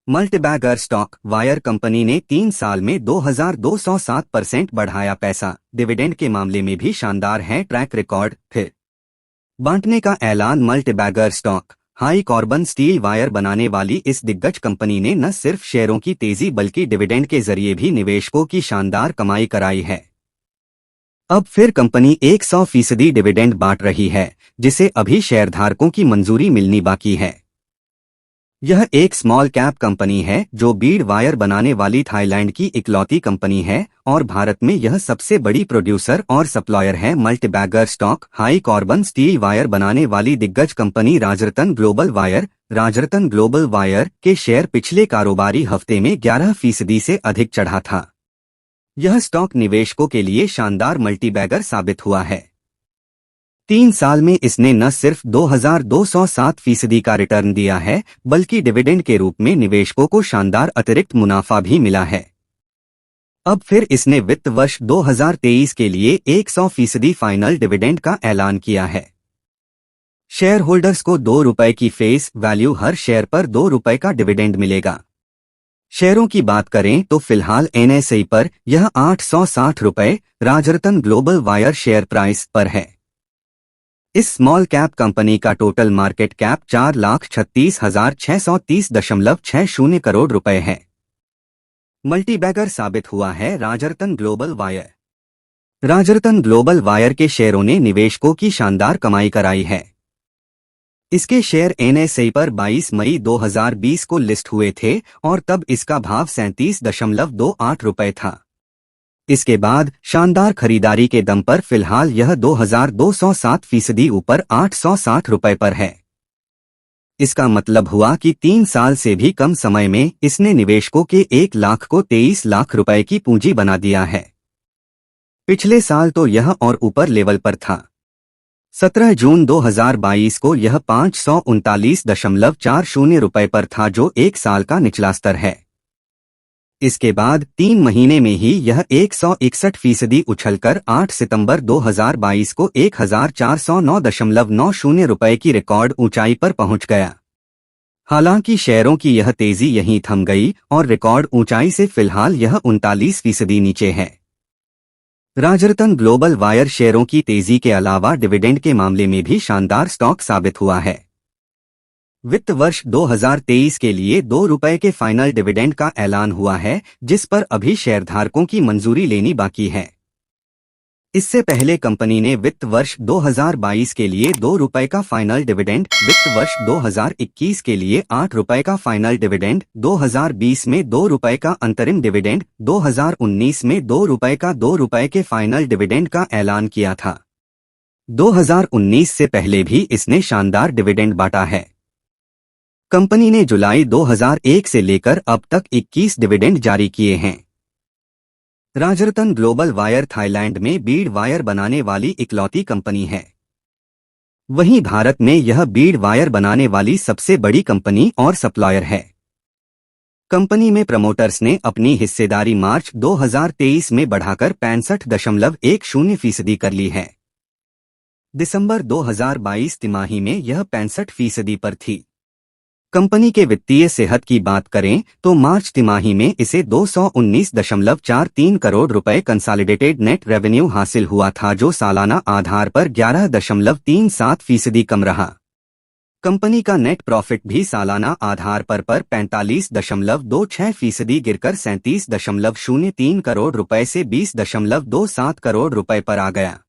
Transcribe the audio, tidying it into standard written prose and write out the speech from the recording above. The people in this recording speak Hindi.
मल्टीबैगर स्टॉक वायर कंपनी ने 3 साल में 2207% बढ़ाया पैसा। डिविडेंड के मामले में भी शानदार है ट्रैक रिकॉर्ड। फिर बांटने का ऐलान। Multibagger stock high carbon steel wire बनाने वाली इस दिग्गज कंपनी ने न सिर्फ शेयरों की तेजी बल्कि डिविडेंड के जरिए भी निवेशकों की शानदार कमाई कराई है। अब फिर कंपनी 100% डिविडेंड बांट रही है, जिसे अभी शेयरधारकों की मंजूरी मिलनी बाकी है। यह एक स्मॉल कैप कंपनी है जो बीड वायर बनाने वाली थाईलैंड की इकलौती कंपनी है और भारत में यह सबसे बड़ी प्रोड्यूसर और सप्लायर है। Multibagger stock high carbon steel wire बनाने वाली दिग्गज कंपनी राजरतन ग्लोबल वायर के शेयर पिछले कारोबारी हफ्ते में 11% से अधिक चढ़ा था। यह स्टॉक निवेशकों के लिए शानदार मल्टीबैगर साबित हुआ है। 3 साल में इसने न सिर्फ 2207% का रिटर्न दिया है, बल्कि डिविडेंड के रूप में निवेशकों को शानदार अतिरिक्त मुनाफा भी मिला है। अब फिर इसने वित्त वर्ष 2023 के लिए 100% फाइनल डिविडेंड का ऐलान किया है। शेयर होल्डर्स को ₹2 की फेस वैल्यू हर शेयर पर ₹2 का डिविडेंड मिलेगा। शेयरों की बात करें तो फिलहाल NSE पर यह ₹860 Rajratan global wire share price पर है। इस स्मॉल कैप कंपनी का टोटल मार्केट कैप 4,36,630.60 करोड़ रुपए है। मल्टीबैगर साबित हुआ है Rajratan global wire. Rajratan global wire के शेयरों ने निवेशकों की शानदार कमाई कराई है। इसके शेयर NSE पर 22 मई 2020 को लिस्ट हुए थे और तब इसका भाव ₹37.28 था। इसके बाद शानदार खरीदारी के दम पर फिलहाल यह 2207% ऊपर ₹860 पर है। इसका मतलब हुआ कि 3 साल से भी कम समय में इसने निवेशकों के 1 लाख को 23 लाख रुपए की पूंजी बना दिया है। पिछले साल तो यह और ऊपर लेवल पर था। 17 जून 2022 को यह ₹539.40 पर था, जो 1 साल का निचला स्तर है। इसके बाद 3 महीने में ही यह 161% उछलकर 8 सितंबर 2022 को ₹1409.90 की रिकॉर्ड ऊंचाई पर पहुंच गया। हालांकि शेयरों की यह तेजी यहीं थम गई और रिकॉर्ड ऊंचाई से फिलहाल यह 39% नीचे है। राजरतन ग्लोबल वायर शेयरों की तेजी के अलावा डिविडेंड के मामले में भी शानदार स्टॉक साबित हुआ है। वित्त वर्ष 2023 के लिए ₹2 के फाइनल डिविडेंड का ऐलान हुआ है, जिस पर अभी शेयरधारकों की मंजूरी लेनी बाकी है। इससे पहले कंपनी ने वित्त वर्ष 2022 के लिए ₹2 का फाइनल डिविडेंड, वित्त वर्ष 2021 के लिए ₹8 का फाइनल डिविडेंड, 2020 में ₹2 का अंतरिम डिविडेंड, 2019 में ₹2 के फाइनल डिविडेंड का ऐलान किया था। 2019 से पहले भी इसने शानदार डिविडेंड बांटा है। कंपनी ने जुलाई 2001 से लेकर अब तक 21 डिविडेंड जारी किए हैं। राजरतन ग्लोबल वायर थाईलैंड में बीड वायर बनाने वाली इकलौती कंपनी है। वहीं भारत में यह बीड वायर बनाने वाली सबसे बड़ी कंपनी और सप्लायर है। कंपनी में प्रमोटर्स ने अपनी हिस्सेदारी मार्च 2023 में बढ़ाकर 65.10% कर ली है। दिसंबर 2022 तिमाही में यह 65% पर थी। कंपनी के वित्तीय सेहत की बात करें तो मार्च तिमाही में इसे 219.43 करोड़ रुपए कंसोलिडेटेड नेट रेवेन्यू हासिल हुआ था, जो सालाना आधार पर 11.37% कम रहा। कंपनी का नेट प्रॉफिट भी सालाना आधार पर 45.26% गिरकर 37.03 करोड़ रुपए से 20.27 करोड़ रुपए पर आ गया।